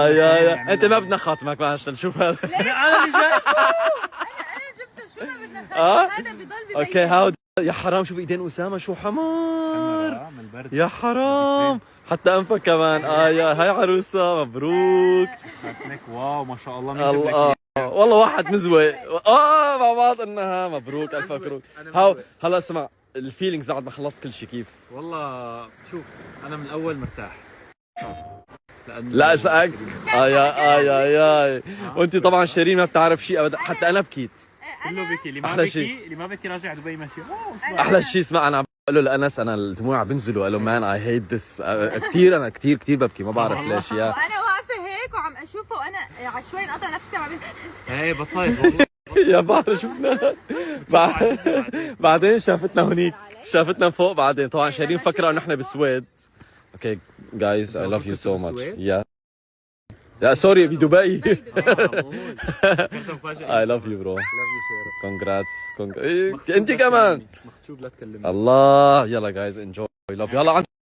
يا انت ما بدنا خاتمك معلش نشوف هذا. انا اللي جاي. انا جبته، شو ما بدنا خاتم، هذا بضل ببيتنا. اوكي هاود يا حرام، شوف ايدين اسامه شو حمار من البرد. يا حرام، حتى انفك كمان. يا هاي عروسه مبروك. واو ما شاء الله. مين الله والله واحد مزوي مع بعض انها مبروك الف مبروك. هلا اسمع الفيلينجز بعد ما خلصت كل شيء كيف؟ والله شوف انا من الاول مرتاح. لا اسالك يا وانت طبعا شيرين ما بتعرف شيء ابدا، حتى انا بكيت. كله بكي، اللي ما أحلى بكي شيء. اللي ما بكي راجع دبي ماشي. احلى شيء اسمع، انا عم بقول له لانس انا الدموع بنزلوا، قال له مان اي هيت ذس كثير، انا كثير ببكي ما بعرف ليش. يا وانا واقفه هيك وعم اشوفه وانا عشوائي انقطع نفسي عم ايه بطلت والله. يا بعرف شفنا بعدين شافتنا هونيك، شافتنا فوق. بعدين طبعا شيرين فكره انه احنا بالسويد. اوكي جايز اي لاف يو سو ماتش. يا سوري بدبي. اي لاف يو برو. كونجراتس. انت كمان مخشوب لا تكلمني. الله. يلا جايز انجوي لاف. يلا